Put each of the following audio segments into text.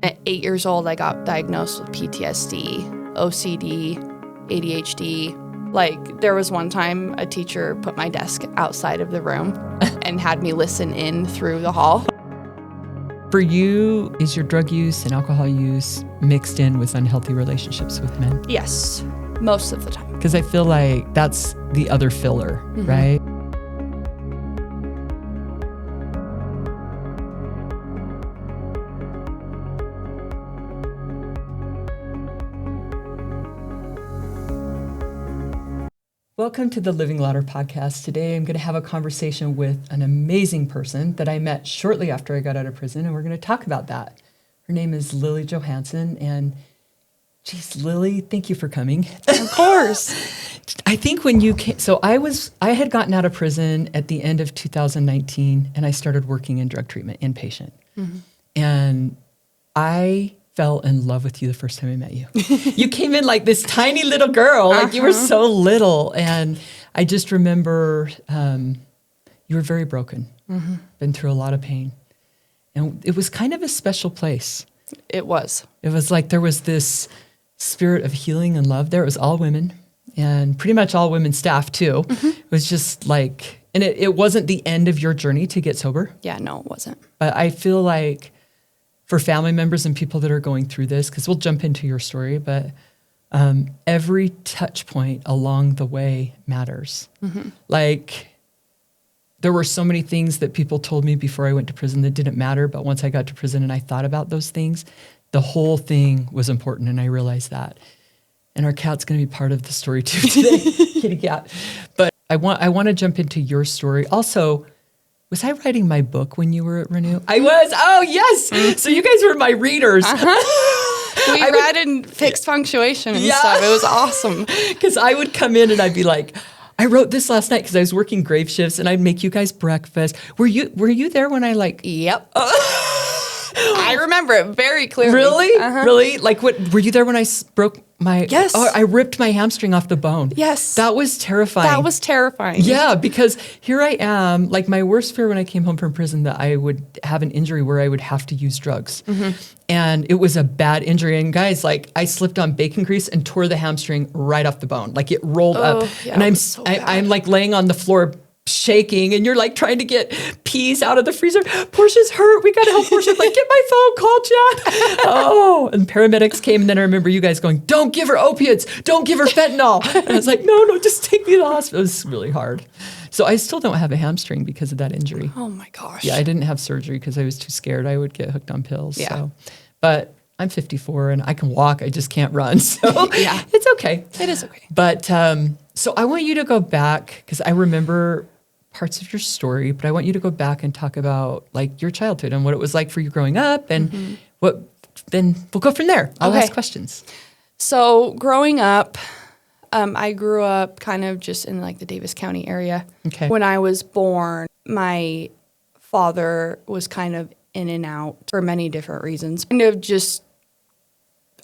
At 8 years old, I got diagnosed with PTSD, OCD, ADHD. Like, there was one time a teacher put my desk outside of the room and had me listen in through the hall. For you, is your drug use and alcohol use mixed in with unhealthy relationships with men? Yes, most of the time. Because I feel like that's the other filler, right? Welcome to the Living Louder podcast. Today I'm going to have a conversation with an amazing person that I met shortly after I got out of prison, and we're going to talk about that. Her name is Lily Johansson, and geez, Lily, thank you for coming. Of course. I think when you came, so I had gotten out of prison at the end of 2019, and I started working in drug treatment, inpatient. And I fell in love with you the first time I met you. You came in like this tiny little girl, like you were so little. And I just remember you were very broken, been through a lot of pain. And it was kind of a special place. It was. It was like there was this spirit of healing and love there. It was all women and pretty much all women staff too. It was just like, and it wasn't the end of your journey to get sober. Yeah, no, it wasn't. But I feel like for family members and people that are going through this, because we'll jump into your story, but every touch point along the way matters. Like there were so many things that people told me before I went to prison that didn't matter, but once I got to prison and I thought about those things, the whole thing was important, and I realized that. And our cat's going to be part of the story too today, kitty cat. But I want to jump into your story. Also, was I writing my book when you were at Renew? I was. Oh, yes. So you guys were my readers. We read in fixed punctuation and stuff. It was awesome. Because I would come in and I'd be like, I wrote this last night because I was working grave shifts, and I'd make you guys breakfast. Were you there when I like? Yep. I remember it very clearly. Really? Really? Like what? Were you there when I broke my? Yes. Oh, I ripped my hamstring off the bone. Yes. That was terrifying. That was terrifying. Yeah, because here I am, like my worst fear when I came home from prison that I would have an injury where I would have to use drugs. And it was a bad injury. And guys, like I slipped on bacon grease and tore the hamstring right off the bone. Like it rolled up. Yeah, and I'm like laying on the floor shaking, and you're like trying to get peas out of the freezer. Portia's hurt. We got to help Portia. Like, get my phone, call Chad. Oh, and paramedics came, and then I remember you guys going, don't give her opiates. Don't give her fentanyl. And I was like, no, just take me to the hospital. It was really hard. So I still don't have a hamstring because of that injury. Oh my gosh. Yeah, I didn't have surgery because I was too scared I would get hooked on pills. Yeah. So. But I'm 54 and I can walk. I just can't run. So yeah, it's okay. It is okay. But so I want you to go back because I remember parts of your story, but I want you to go back and talk about like your childhood and what it was like for you growing up, and then we'll go from there. I'll ask questions. So growing up, I grew up kind of just in like the Davis County area. Okay. When I was born, my father was kind of in and out for many different reasons. Kind of just,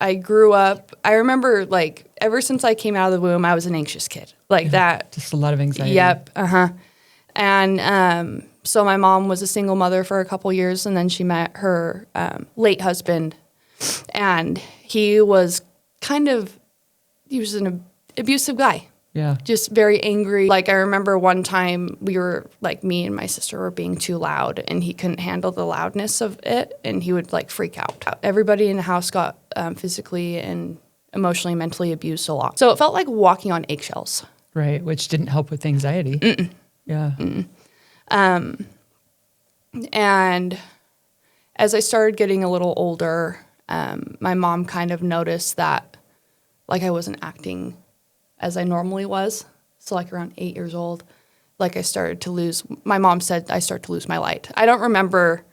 I grew up, I remember like ever since I came out of the womb, I was an anxious kid. Like that. Just a lot of anxiety. Yep. And so my mom was a single mother for a couple years, and then she met her late husband, and he was an abusive guy. Yeah. Just very angry. Like I remember one time we were like, me and my sister were being too loud, and he couldn't handle the loudness of it, and he would like freak out. Everybody in the house got physically and emotionally, mentally abused a lot. So it felt like walking on eggshells. Right, which didn't help with anxiety. Yeah. And as I started getting a little older, my mom kind of noticed that like I wasn't acting as I normally was. So like around 8 years old, like my mom said I started to lose my light. I don't remember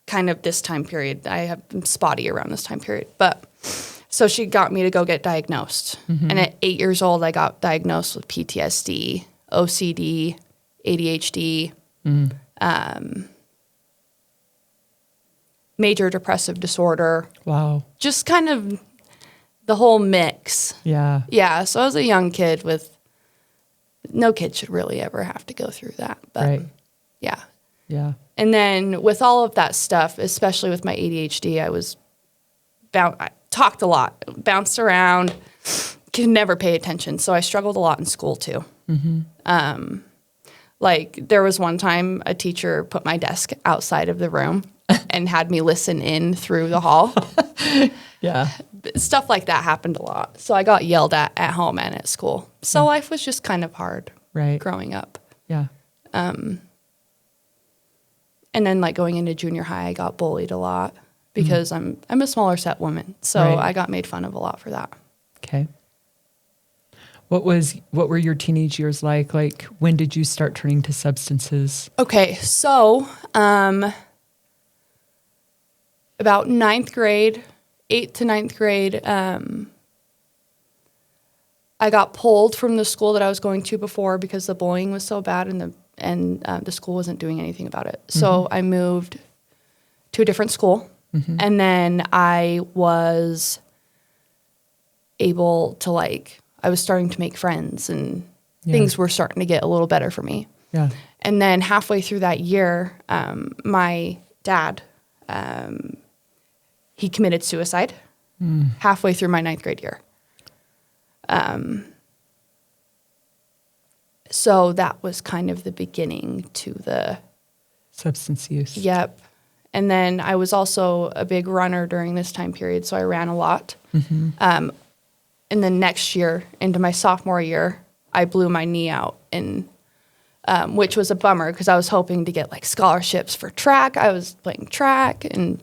kind of this time period. I have been spotty around this time period. But so she got me to go get diagnosed. And at 8 years old, I got diagnosed with PTSD, OCD, ADHD, major depressive disorder. Wow. Just kind of the whole mix. Yeah. Yeah. So I was a young kid no kid should really ever have to go through that. But right. Yeah. Yeah. And then with all of that stuff, especially with my ADHD, I was I talked a lot, bounced around, could never pay attention. So I struggled a lot in school too. Like there was one time a teacher put my desk outside of the room and had me listen in through the hall. Yeah. Stuff like that happened a lot. So I got yelled at home and at school. So life was just kind of hard growing up. Yeah. And then like going into junior high, I got bullied a lot because I'm a smaller set woman. So I got made fun of a lot for that. Okay. What were your teenage years like? Like, when did you start turning to substances? Okay, so about 8th to 9th grade, I got pulled from the school that I was going to before because the bullying was so bad and the school wasn't doing anything about it. So I moved to a different school, and then I was able to I was starting to make friends and things were starting to get a little better for me. Yeah. And then halfway through that year, my dad, he committed suicide halfway through my 9th grade year. So that was kind of the beginning to the substance use. Yep. And then I was also a big runner during this time period, so I ran a lot. And then next year, into my sophomore year, I blew my knee out, and which was a bummer because I was hoping to get scholarships for track. I was playing track and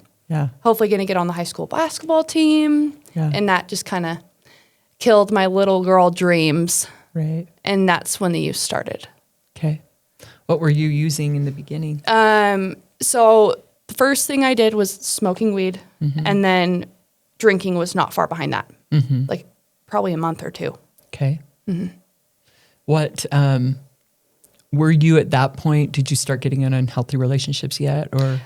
hopefully going to get on the high school basketball team. Yeah. And that just kind of killed my little girl dreams. Right. And that's when the use started. Okay. What were you using in the beginning? So the first thing I did was smoking weed, and then drinking was not far behind that. Probably a month or two. Okay. What, were you at that point, did you start getting in unhealthy relationships yet, or?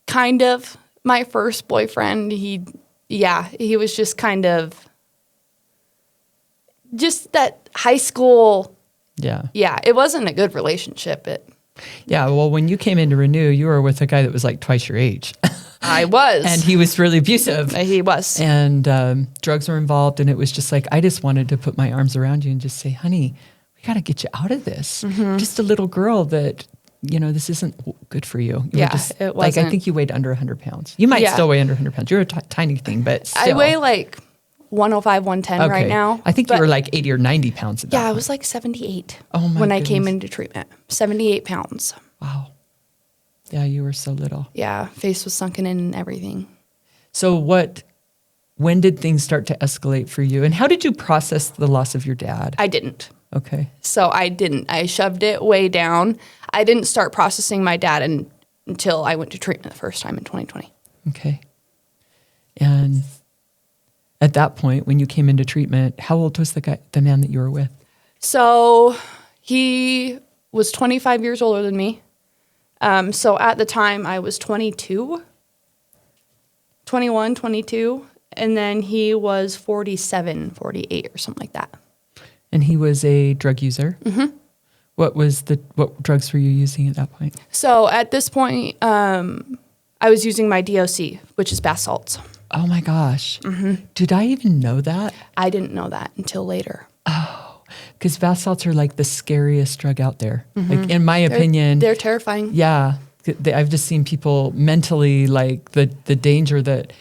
Kind of. My first boyfriend, he was just kind of, just that high school. Yeah. Yeah, it wasn't a good relationship. Yeah, well, when you came into Renew, you were with a guy that was like twice your age. I was. And he was really abusive. He was. And drugs were involved, and it was just I just wanted to put my arms around you and just say, honey, we got to get you out of this. Just a little girl that, this isn't good for you. It wasn't. I think you weighed under 100 pounds. You might still weigh under 100 pounds. You're a tiny thing, but still. I weigh 105, 110 right now. I think you were 80 or 90 pounds at that point. I was 78 when I came into treatment. 78 pounds. Wow. Yeah, you were so little. Yeah, face was sunken in and everything. So when did things start to escalate for you? And how did you process the loss of your dad? I didn't. Okay. So I didn't. I shoved it way down. I didn't start processing my dad until I went to treatment the first time in 2020. Okay. And at that point, when you came into treatment, how old was the man that you were with? So he was 25 years older than me. So at the time I was 21, 22, and then he was 47, 48 or something like that. And he was a drug user? What drugs were you using at that point? So at this point, I was using my DOC, which is bath salts. Oh my gosh. Did I even know that? I didn't know that until later. Oh. Because bath salts are the scariest drug out there. In my opinion. They're terrifying. Yeah. I've just seen people mentally, the danger that,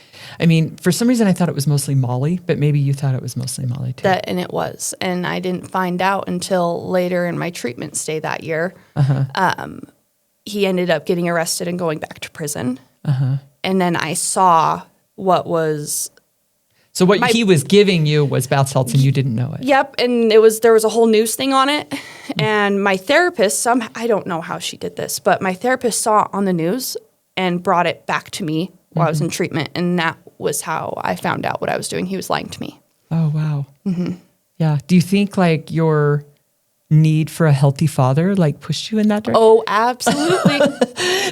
for some reason I thought it was mostly Molly, but maybe you thought it was mostly Molly too. And it was. And I didn't find out until later in my treatment stay that year. He ended up getting arrested and going back to prison. And then I saw what was... So what he was giving you was bath salts and you didn't know it. Yep, and there was a whole news thing on it. And my therapist, I don't know how she did this, but my therapist saw it on the news and brought it back to me while I was in treatment. And that was how I found out what I was doing. He was lying to me. Oh, wow. Yeah. Do you think your need for a healthy father pushed you in that direction? Oh, absolutely.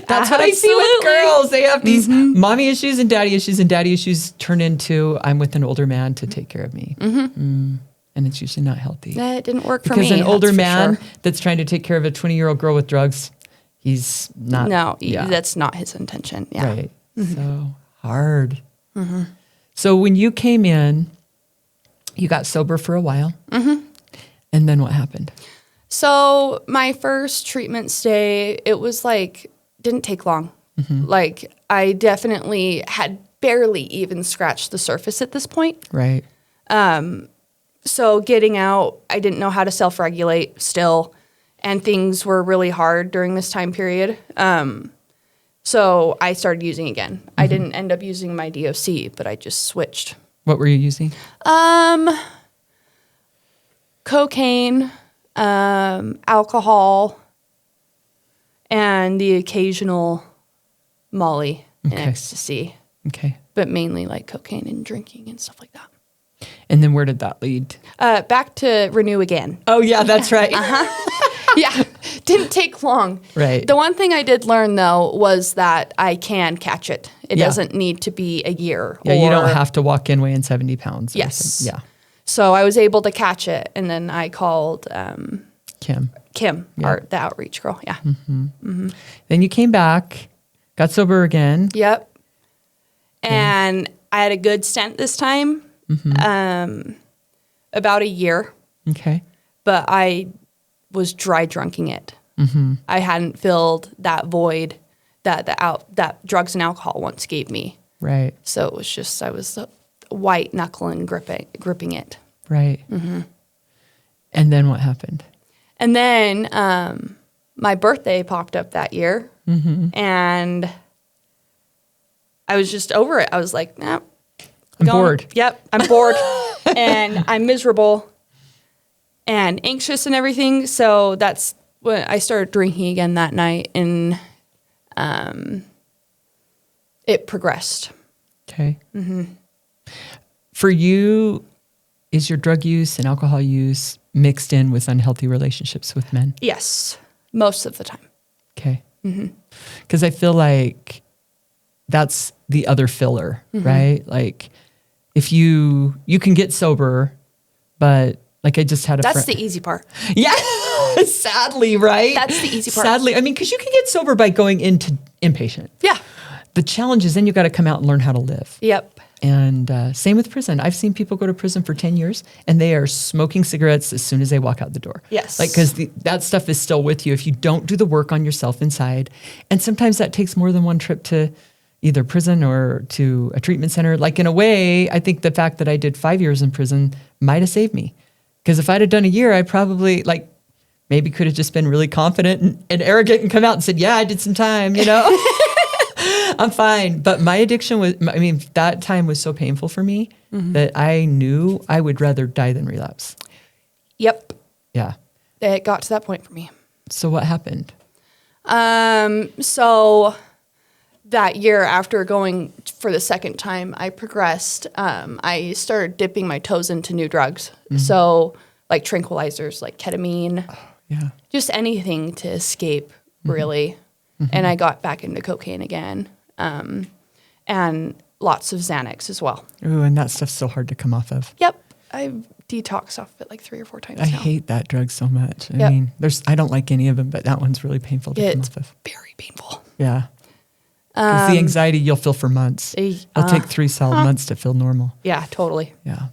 That's what I see with girls. They have these mommy issues and daddy issues turn into I'm with an older man to take care of me. And it's usually not healthy. It didn't work for me. Because an older man that's trying to take care of a 20-year-old girl with drugs, he's not. No, that's not his intention. Yeah. Right. So hard. So when you came in, you got sober for a while. And then what happened? So my first treatment stay, it was like, didn't take long. Like I definitely had barely even scratched the surface at this point. Right. So getting out, I didn't know how to self-regulate still, and things were really hard during this time period. So I started using again. I didn't end up using my DOC, but I just switched. What were you using? Cocaine, alcohol, and the occasional Molly and ecstasy. Okay. But mainly like cocaine and drinking and stuff like that. And then where did that lead? Back to renew again. Oh, yeah, that's right. Yeah, didn't take long. Right. The one thing I did learn, though, was that I can catch it. It doesn't need to be a year. Yeah, you don't have to walk in weighing 70 pounds. Yes. Yeah. So I was able to catch it, and then I called Kim, the outreach girl. Yeah. Then you came back, got sober again. Yep. And I had a good stint this time, about a year. Okay. But I was dry drunking it. I hadn't filled that void that drugs and alcohol once gave me. Right. So it was just, I was white knuckling, gripping it. Right. And then what happened? And then my birthday popped up that year, and I was just over it. I was like, nah, I'm bored. Yep, I'm bored, and I'm miserable and anxious and everything. So that's when I started drinking again that night, and it progressed. Okay. For you, is your drug use and alcohol use mixed in with unhealthy relationships with men? Yes, most of the time. Okay. Because I feel like that's the other filler, right? Like if you can get sober, but like I just had a That's the easy part. Yeah. Sadly, right? That's the easy part. Sadly. I mean, because you can get sober by going into inpatient. Yeah. The challenge is then you got to come out and learn how to live. Yep. And same with prison. I've seen people go to prison for 10 years and they are smoking cigarettes as soon as they walk out the door. Yes. Like, because that stuff is still with you if you don't do the work on yourself inside. And sometimes that takes more than one trip to either prison or to a treatment center. Like, in a way, I think the fact that I did 5 years in prison might have saved me. Because if I'd have done a year, I probably, like, maybe could have just been really confident and arrogant and come out and said, yeah, I did some time, you know? I'm fine. But my addiction was, I mean, that time was so painful for me that I knew I would rather die than relapse. Yep. Yeah. It got to that point for me. So what happened? So that year after going for the second time, I progressed. I started dipping my toes into new drugs. So like tranquilizers, like ketamine, just anything to escape, really. And I got back into cocaine again, and lots of Xanax as well. Ooh, and that stuff's so hard to come off of. Yep. I've detoxed off of it like 3 or 4 times I now. hate that drug so much. I mean, I don't like any of them, but that one's really painful to come off of. Very painful. Yeah. Because the anxiety you'll feel for months. It'll take 3 solid months to feel normal. Yeah, totally. Yeah.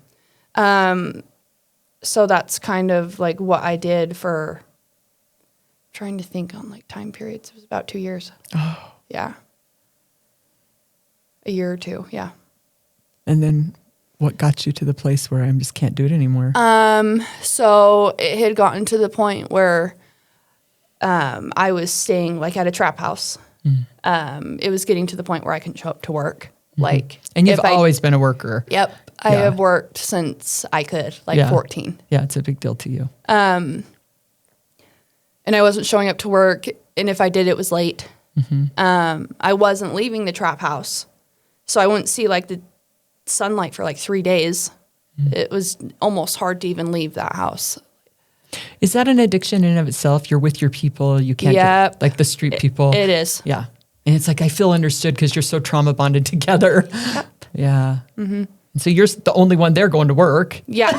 So that's kind of like what I did for, trying to think on like time periods. It was about 2 years. Oh. Yeah. A year or 2, yeah. And then what got you to the place where I just can't do it anymore? So it had gotten to the point where I was staying like at a trap house. It was getting to the point where I couldn't show up to work. Like, and you've always been a worker. Yep. I have worked since I could, like 14. Yeah, it's a big deal to you. And I wasn't showing up to work. And if I did, it was late. I wasn't leaving the trap house. So I wouldn't see like the sunlight for like 3 days. It was almost hard to even leave that house. Is that an addiction in and of itself? You're with your people. You can't get, like the street people. It is. Yeah. And it's like, I feel understood because you're so trauma bonded together. Yep. Yeah. And so you're the only one there going to work. Yeah.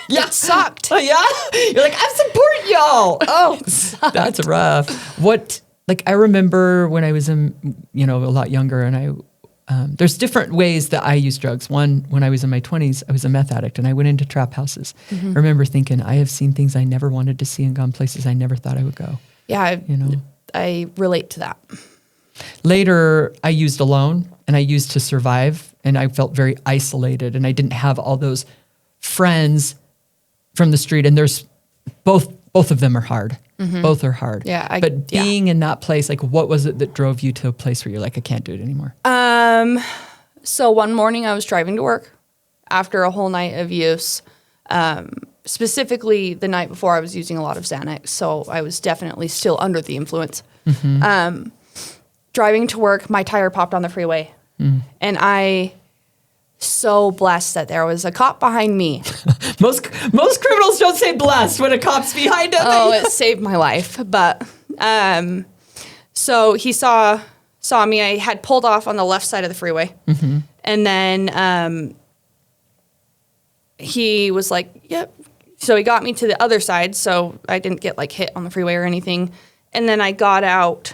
It sucked. Yeah. You're like, I'm supporting y'all. Oh, it sucked. That's rough. What like I remember when I was a lot younger, and there's different ways that I use drugs. One, when I was in my 20s, I was a meth addict and I went into trap houses. I remember thinking, I have seen things I never wanted to see and gone places I never thought I would go. Yeah, I relate to that. Later, I used alone and I used to survive, and I felt very isolated, and I didn't have all those friends from the street. And there's both of them are hard. Both are hard. Yeah. But being in that place, like, what was it that drove you to a place where you're like, I can't do it anymore? So one morning I was driving to work after a whole night of use. Specifically the night before, I was using a lot of Xanax. So I was definitely still under the influence. Driving to work, my tire popped on the freeway. And I so blessed that there was a cop behind me. Most criminals don't say blessed when a cop's behind them. Oh, it saved my life. But so he saw me. I had pulled off on the left side of the freeway. And then he was like, yep. So he got me to the other side, so I didn't get like hit on the freeway or anything. And then I got out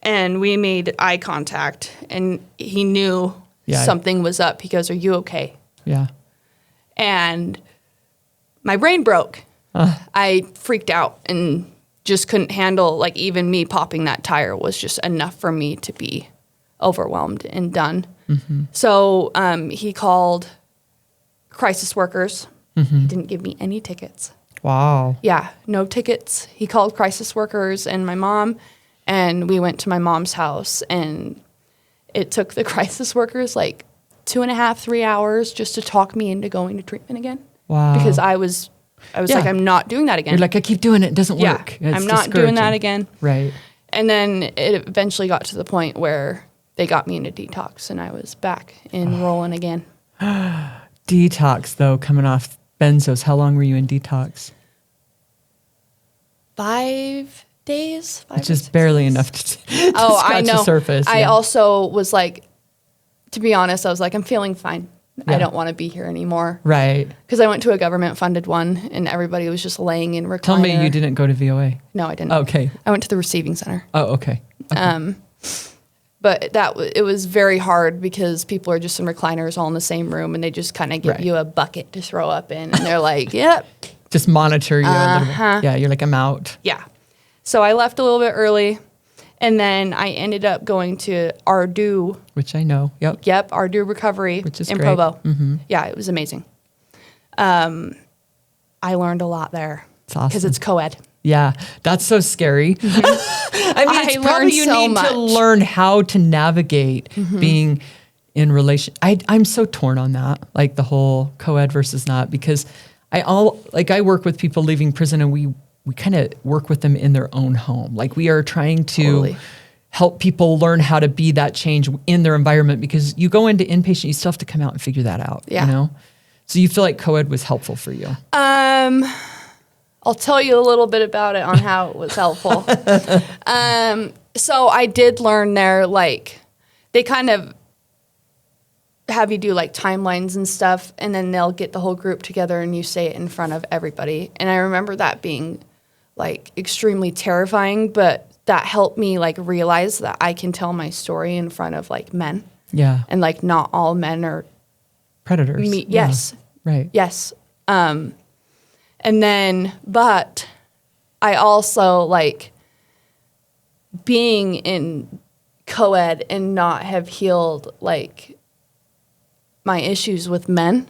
and we made eye contact, and he knew something was up. He goes, "Are you okay?" Yeah. And my brain broke. I freaked out and just couldn't handle, like, even me popping that tire was just enough for me to be overwhelmed and done. So he called crisis workers. He didn't give me any tickets. Wow. Yeah, no tickets. He called crisis workers and my mom, and we went to my mom's house, and it took the crisis workers like 2.5, 3 hours just to talk me into going to treatment again. Wow. Because I was like, I'm not doing that again. You're like, I keep doing it. It doesn't work. It's I'm not doing that again. Right. And then it eventually got to the point where they got me into detox, and I was back in rolling again. Detox, though, coming off benzos. How long were you in detox? 5 days. Which is barely enough to scratch I know. the surface. I also was like, to be honest, I was like, I'm feeling fine. I don't want to be here anymore. Right. Because I went to a government-funded one, and everybody was just laying in recliner. Tell me you didn't go to VOA. No, I didn't. Okay. I went to the receiving center. Oh, okay. But it was very hard because people are just in recliners all in the same room, and they just kind of give you a bucket to throw up in, and they're like, yep. Just monitor you a little bit. Yeah, you're like, I'm out. Yeah. So I left a little bit early, and then I ended up going to Ardu. Which I know. Yep. Yep, Ardu Recovery Which is in great. Provo. Yeah, it was amazing. I learned a lot there. It's awesome. Because it's co-ed. Yeah, that's so scary. I mean, it's probably you need to learn how to navigate being in relation. I'm so torn on that, like the whole co-ed versus not, because I work with people leaving prison, and we kind of work with them in their own home. Like, we are trying to help people learn how to be that change in their environment, because you go into inpatient, you still have to come out and figure that out. Yeah. You know? So you feel like co-ed was helpful for you? I'll tell you a little bit about it on how it was helpful. So I did learn there, like, they kind of have you do like timelines and stuff, and then they'll get the whole group together and you say it in front of everybody. And I remember that being like extremely terrifying, but that helped me like realize that I can tell my story in front of like men. Yeah. And like not all men are predators. Yes. Right. Yes. And then, but I also like being in co-ed and not have healed like my issues with men.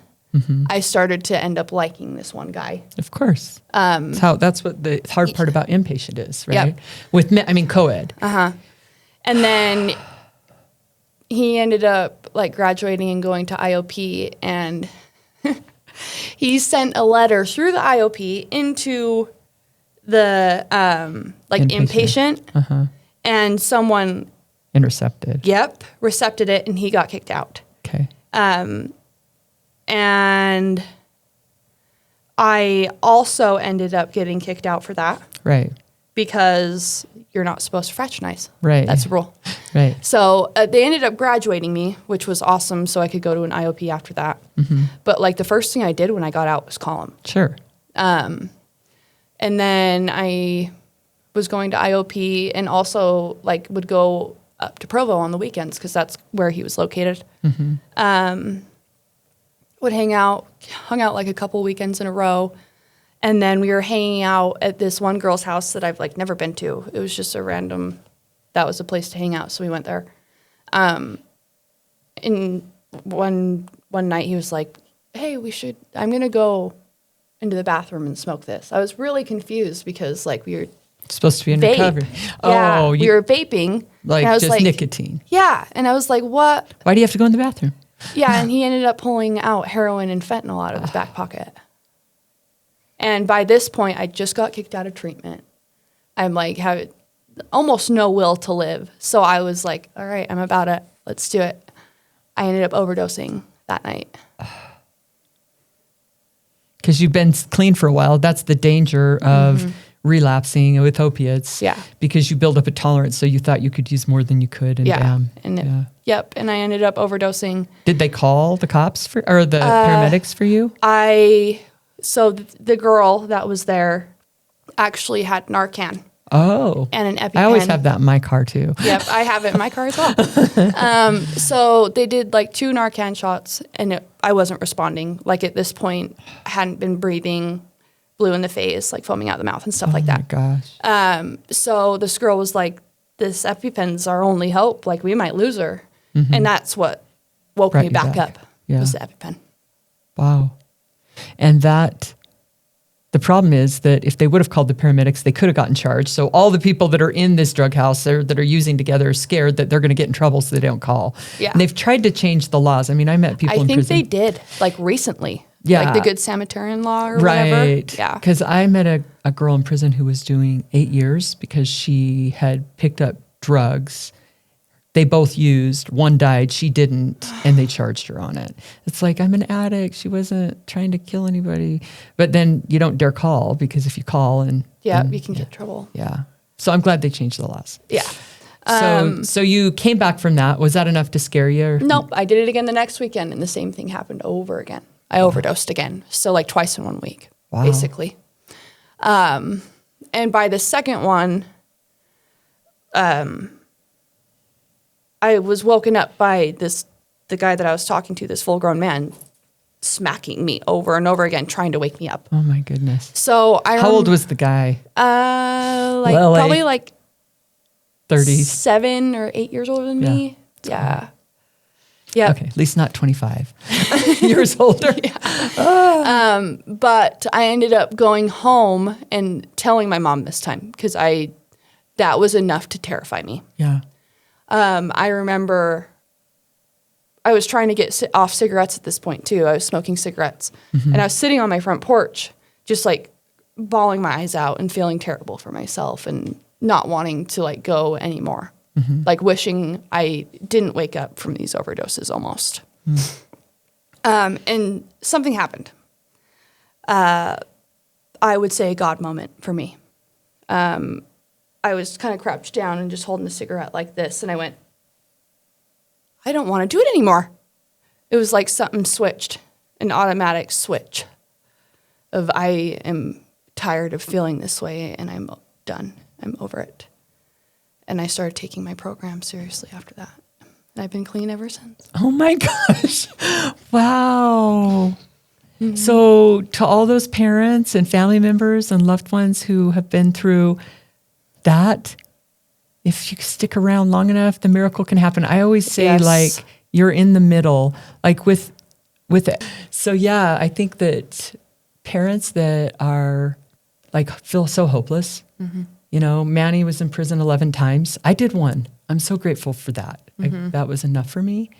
I started to end up liking this one guy. Of course. That's what the hard part about inpatient is, right? Yep. With men, I mean, co-ed. And then he ended up like graduating and going to IOP, and he sent a letter through the IOP into the like inpatient, and someone intercepted. Yep, recepted it, and he got kicked out. Okay. And I also ended up getting kicked out for that. Right. Because you're not supposed to fraternize. Right. That's the rule. Right. So they ended up graduating me, which was awesome. So I could go to an IOP after that. But like the first thing I did when I got out was call him. Sure. And then I was going to IOP and also like would go up to Provo on the weekends because that's where he was located. Would hung out like a couple weekends in a row. And then we were hanging out at this one girl's house that I've like never been to. It was just that was a place to hang out. So we went there. And one night he was like, hey, I'm going to go into the bathroom and smoke this. I was really confused because like we were supposed to be in recovery. Yeah, we were vaping. Like I was just nicotine. Yeah. And I was like, what? Why do you have to go in the bathroom? Yeah. And he ended up pulling out heroin and fentanyl out of his back pocket. And by this point, I just got kicked out of treatment. I'm like, have almost no will to live. So I was like, all right, I'm about it. Let's do it. I ended up overdosing that night. Because you've been clean for a while. That's the danger of relapsing with opiates. Yeah. Because you build up a tolerance. So you thought you could use more than you could. And Yep. And I ended up overdosing. Did they call the cops or the paramedics for you? So the girl that was there actually had Narcan. Oh. And an EpiPen. I always have that in my car too. Yep, I have it in my car as well. So they did like 2 Narcan shots, and I wasn't responding. Like at this point, I hadn't been breathing, blue in the face, like foaming out the mouth and stuff like that. Oh my gosh. So this girl was like, this EpiPen's our only hope. Like we might lose her. And that's what woke me back up was the EpiPen. Wow. And the problem is that if they would have called the paramedics, they could have gotten charged. So all the people that are in this drug house that are using together are scared that they're going to get in trouble, so they don't call. Yeah. And they've tried to change the laws. I mean, I met people in prison. I think they did, like recently. Yeah. Like the Good Samaritan law or whatever. Right. Yeah. Because I met a girl in prison who was doing 8 years because she had picked up drugs. They both used. One died, she didn't, and they charged her on it. It's like, I'm an addict. She wasn't trying to kill anybody. But then you don't dare call because if you call and... Yeah, you can get in trouble. Yeah. So I'm glad they changed the laws. Yeah. So you came back from that. Was that enough to scare you? Nope. I did it again the next weekend, and the same thing happened over again. I overdosed again. So like twice in 1 week, basically. And by the second one... I was woken up by the guy that I was talking to, this full-grown man, smacking me over and over again, trying to wake me up. Oh my goodness! So how old was the guy? Probably like 30s, 7 or 8 years older than me. Yeah. Yeah. Okay, at least not 25 years older. Yeah. But I ended up going home and telling my mom this time because that was enough to terrify me. Yeah. I remember I was trying to get off cigarettes at this point too. I was smoking cigarettes and I was sitting on my front porch, just like bawling my eyes out and feeling terrible for myself and not wanting to like go anymore. Like wishing I didn't wake up from these overdoses almost. And something happened. I would say a God moment for me. I was kind of crouched down and just holding a cigarette like this. And I went, I don't want to do it anymore. It was like something switched, an automatic switch of I am tired of feeling this way and I'm done. I'm over it. And I started taking my program seriously after that. And I've been clean ever since. Oh my gosh. Wow. So to all those parents and family members and loved ones who have been through that, if you stick around long enough, the miracle can happen. I always say like you're in the middle, like with it. So yeah, I think that parents that are like feel so hopeless, you know, Manny was in prison 11 times. I did one. I'm so grateful for that. That was enough for me.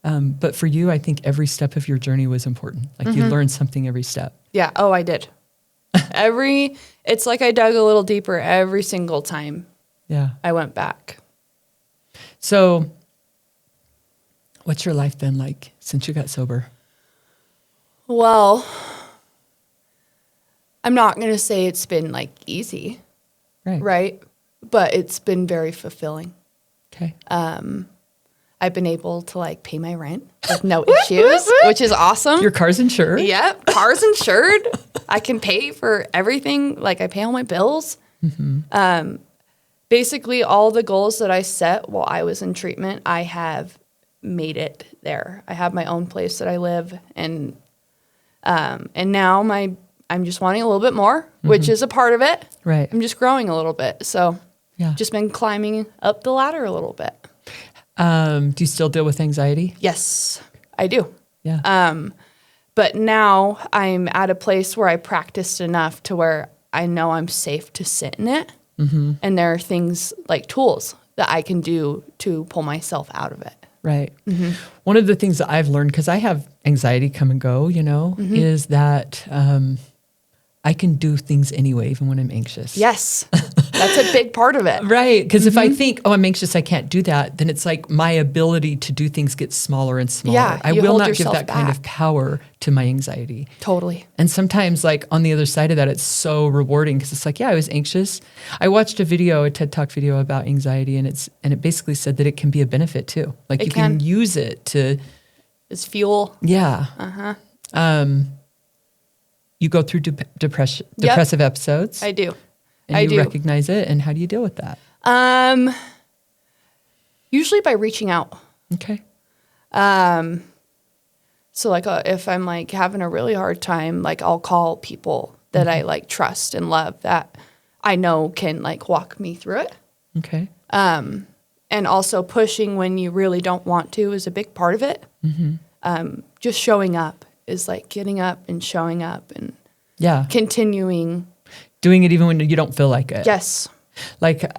But for you, I think every step of your journey was important. Like you learned something every step. Yeah. Oh, I did. It's like I dug a little deeper every single time. Yeah. I went back. So what's your life been like since you got sober? Well, I'm not going to say it's been like easy. Right. But it's been very fulfilling. Okay. I've been able to like pay my rent with no issues, which is awesome. Your car's insured? Yep. Car's insured. I can pay for everything. Like I pay all my bills. Basically, all the goals that I set while I was in treatment, I have made it there. I have my own place that I live, and now I'm just wanting a little bit more, which is a part of it. Right. I'm just growing a little bit, so Yeah. just been climbing up the ladder a little bit. Do you still deal with anxiety? Yes, I do. Yeah. But now I'm at a place where I practiced enough to where I know I'm safe to sit in it. And there are things like tools that I can do to pull myself out of it. Right. One of the things that I've learned, because I have anxiety come and go, is that I can do things anyway, even when I'm anxious. Yes, that's a big part of it. Right. Because if I think, I'm anxious, I can't do that, then it's like my ability to do things gets smaller and smaller. Yeah, I you will hold not give yourself that kind of back. power to my anxiety. Totally. And sometimes, like, on the other side of that, it's so rewarding because it's like, yeah, I was anxious. I watched a TED Talk video about anxiety, and it basically said that it can be a benefit too. Like, you can use it to... It's fuel. Yeah. You go through depressive episodes. I do. And you recognize it. And how do you deal with that? Usually by reaching out. Okay. So like if I'm like having a really hard time, like I'll call people that I like trust and love that I know can like walk me through it. Okay. And also pushing when you really don't want to is a big part of it. Just showing up is like getting up and showing up and continuing. Doing it even when you don't feel like it. Yes. Like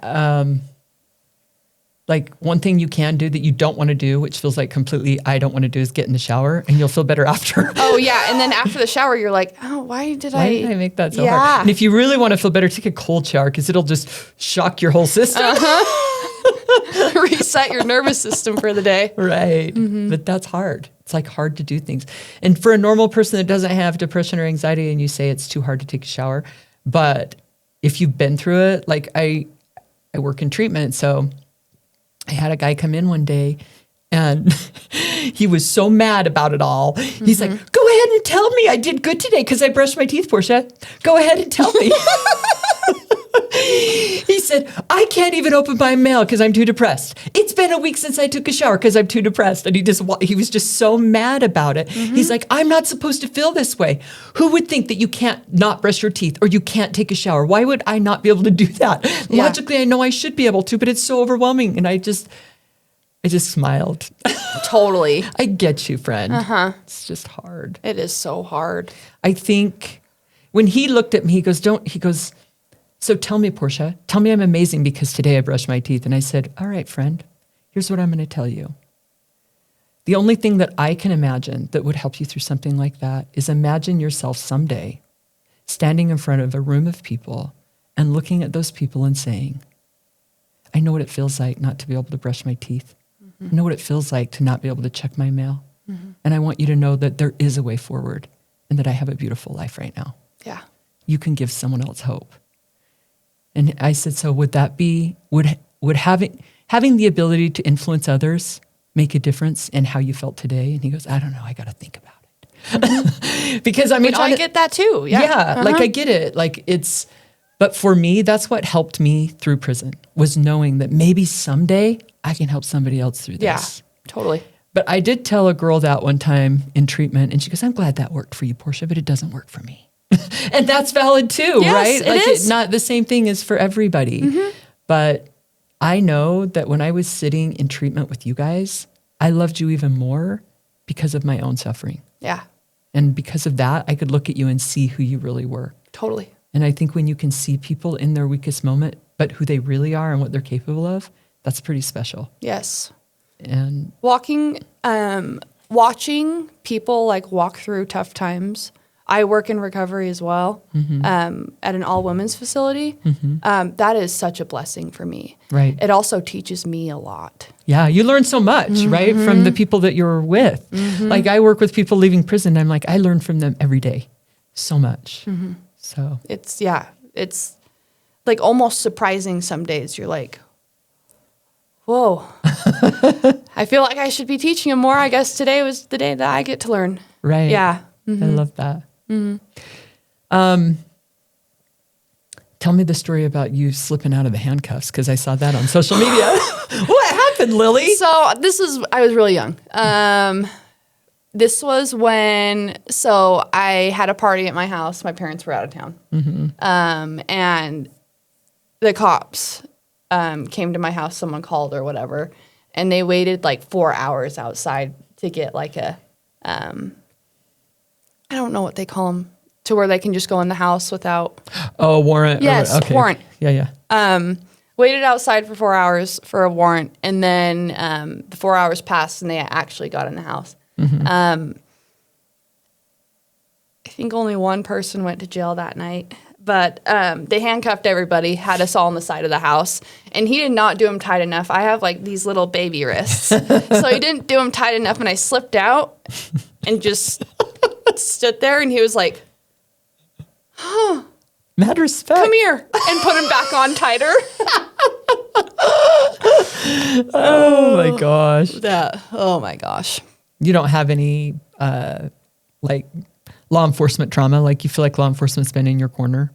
one thing you can do that you don't want to do, which feels like completely I don't want to do, is get in the shower, and you'll feel better after. Oh yeah, and then after the shower, you're like, oh, why did I make that so hard? And if you really want to feel better, take a cold shower because it'll just shock your whole system. Reset your nervous system for the day. Right. But that's hard. It's like hard to do things. And for a normal person that doesn't have depression or anxiety, and you say it's too hard to take a shower, but if you've been through it, like I work in treatment, so I had a guy come in one day and he was so mad about it all. He's like, go ahead and tell me I did good today because I brushed my teeth, Portia. Go ahead and tell me. He said, I can't even open my mail because I'm too depressed. It's been a week since I took a shower because I'm too depressed. And he was just so mad about it. He's like, I'm not supposed to feel this way. Who would think that you can't not brush your teeth or you can't take a shower? Why would I not be able to do that? Yeah. Logically, I know I should be able to, but it's so overwhelming. And I just smiled. Totally. I get you, friend. It's just hard. It is so hard. I think when he looked at me, he goes, so tell me, Portia, tell me I'm amazing because today I brushed my teeth. And I said, all right, friend, here's what I'm going to tell you. The only thing that I can imagine that would help you through something like that is imagine yourself someday standing in front of a room of people and looking at those people and saying, I know what it feels like not to be able to brush my teeth. I know what it feels like to not be able to check my mail. And I want you to know that there is a way forward and that I have a beautiful life right now. Yeah. You can give someone else hope. And I said, so would that be, would having the ability to influence others make a difference in how you felt today? And he goes, I don't know. I got to think about it. Because I mean, I get that too. Yeah. Yeah. Like I get it. Like but for me, that's what helped me through prison was knowing that maybe someday I can help somebody else through this. Yeah, totally. But I did tell a girl that one time in treatment and she goes, I'm glad that worked for you, Portia, but it doesn't work for me. And that's valid too, yes, right? It is. Not the same thing as for everybody. But I know that when I was sitting in treatment with you guys, I loved you even more because of my own suffering. Yeah. And because of that, I could look at you and see who you really were. Totally. And I think when you can see people in their weakest moment, but who they really are and what they're capable of, that's pretty special. Yes. And watching people like walk through tough times. I work in recovery as well, at an all-women's facility. That is such a blessing for me. Right. It also teaches me a lot. Yeah, you learn so much, right, from the people that you're with. Like I work with people leaving prison. I'm like, I learn from them every day, so much. So it's like almost surprising some days. You're like, whoa, I feel like I should be teaching them more. I guess today was the day that I get to learn. Right. Yeah. I love that. Tell me the story about you slipping out of the handcuffs, because I saw that on social media. What happened, Lily? So I was really young. This was so I had a party at my house. My parents were out of town. And the cops came to my house. Someone called or whatever. And they waited like 4 hours outside to get like I don't know what they call them, to where they can just go in the house without. Oh, warrant. Yes, okay. warrant. Yeah. Waited outside for 4 hours for a warrant, and then the 4 hours passed, and they actually got in the house. I think only one person went to jail that night, but they handcuffed everybody, had us all on the side of the house, and he did not do them tight enough. I have like these little baby wrists, so he didn't do them tight enough, and I slipped out and just stood there, and he was like, Mad respect. "Come here," and put him back on tighter. Oh my gosh. Oh my gosh. You don't have any like law enforcement trauma? Like you feel like law enforcement's been in your corner?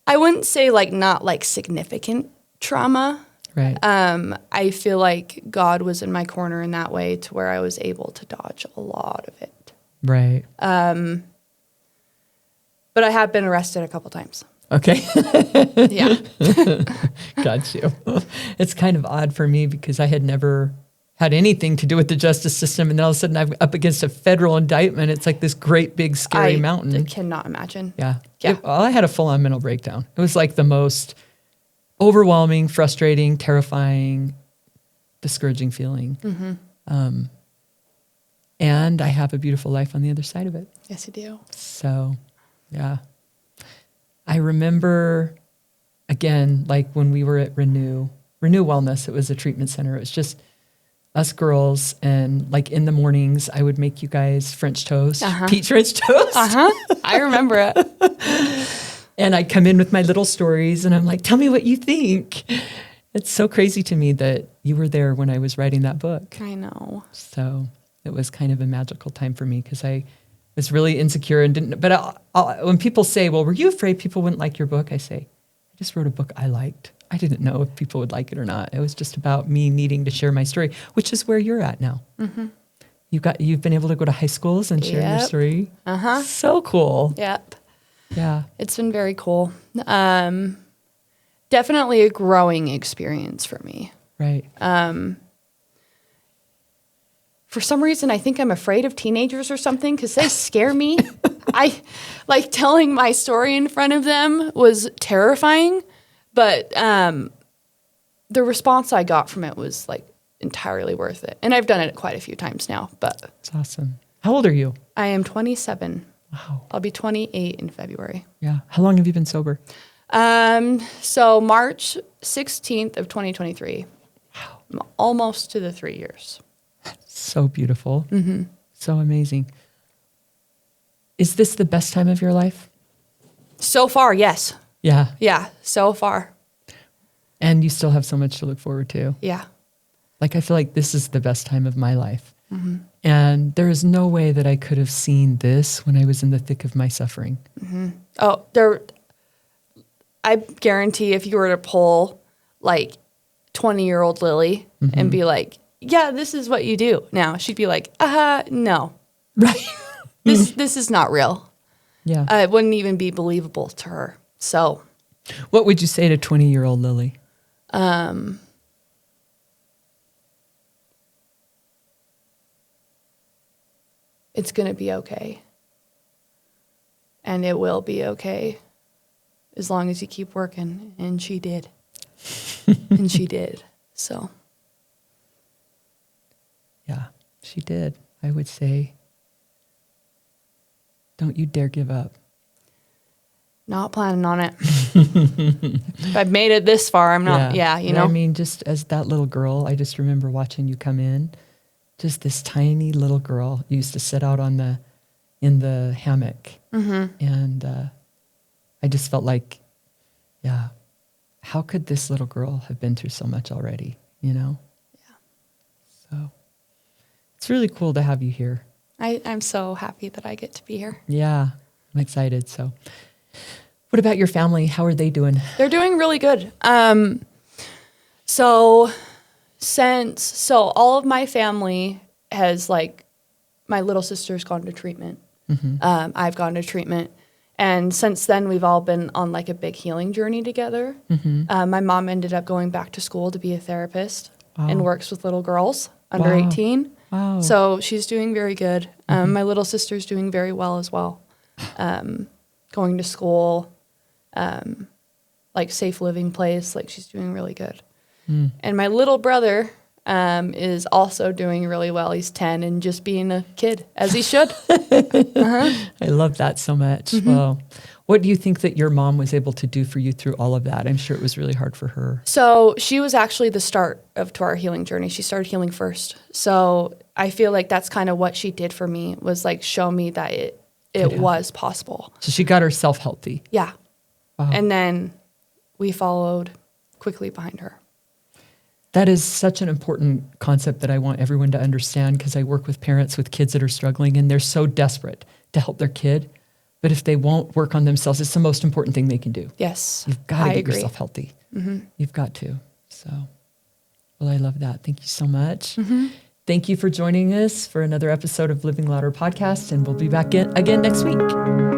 I wouldn't say like not like significant trauma. Right. I feel like God was in my corner in that way, to where I was able to dodge a lot of it. Right. But I have been arrested a couple times. Okay. Yeah. Got you. It's kind of odd for me because I had never had anything to do with the justice system. And then all of a sudden I'm up against a federal indictment. It's like this great, big, scary mountain. I cannot imagine. Yeah. Yeah. I had a full-on mental breakdown. It was like the most overwhelming, frustrating, terrifying, discouraging feeling. And I have a beautiful life on the other side of it. Yes, you do. So, yeah. I remember, again, like when we were at Renew Wellness, it was a treatment center. It was just us girls, and like in the mornings, I would make you guys French toast, peach French toast. I remember it. And I'd come in with my little stories, and I'm like, tell me what you think. It's so crazy to me that you were there when I was writing that book. I know. So it was kind of a magical time for me because I was really insecure and didn't. But when people say, well, were you afraid people wouldn't like your book? I say, I just wrote a book I liked. I didn't know if people would like it or not. It was just about me needing to share my story, which is where you're at now. You've been able to go to high schools and share your story. So cool. Yep. Yeah. It's been very cool. Definitely a growing experience for me. Right. For some reason, I think I'm afraid of teenagers or something because they scare me. I like telling my story in front of them was terrifying, but the response I got from it was like entirely worth it. And I've done it quite a few times now, but It's awesome. How old are you? I am 27. Wow. I'll be 28 in February. Yeah. How long have you been sober? So March 16th of 2023. Wow. I'm almost to the 3 years. So beautiful. So amazing. Is this the best time of your life? So far, yes. Yeah. Yeah, so far. And you still have so much to look forward to. Yeah. Like, I feel like this is the best time of my life. And there is no way that I could have seen this when I was in the thick of my suffering. Oh, I guarantee if you were to pull like 20-year-old Lily and be like, yeah, this is what you do now, she'd be like, no. Right. This is not real. Yeah. It wouldn't even be believable to her. So What would you say to 20-year-old Lily? It's going to be okay. And it will be okay as long as you keep working. And she did. And she did. So. Yeah, she did. I would say, don't you dare give up. Not planning on it. If I've made it this far, I'm not. Yeah, you know. I mean, just as that little girl, I just remember watching you come in. Just this tiny little girl. You used to sit out in the hammock. And I just felt like, yeah, how could this little girl have been through so much already, you know? Yeah. So it's really cool to have you here. I'm so happy that I get to be here. Yeah, I'm excited. So what about your family? How are they doing? They're doing really good. So all of my family has, like, my little sister's gone to treatment. I've gone to treatment. And since then, we've all been on, like, a big healing journey together. My mom ended up going back to school to be a therapist and works with little girls under 18. Wow. So she's doing very good. My little sister's doing very well as well. Going to school, like, safe living place. Like, she's doing really good. And my little brother is also doing really well. He's 10 and just being a kid, as he should. I love that so much. Well, what do you think that your mom was able to do for you through all of that? I'm sure it was really hard for her. So she was actually the start to our healing journey. She started healing first. So I feel like that's kind of what she did for me, was, like, show me that it was possible. So she got herself healthy. Yeah. Wow. And then we followed quickly behind her. That is such an important concept that I want everyone to understand, because I work with parents with kids that are struggling and they're so desperate to help their kid. But if they won't work on themselves, it's the most important thing they can do. Yes. You've got to get agree. yourself healthy. You've got to. So, well, I love that. Thank you so much. Thank you for joining us for another episode of Living Louder podcast. And we'll be back again next week.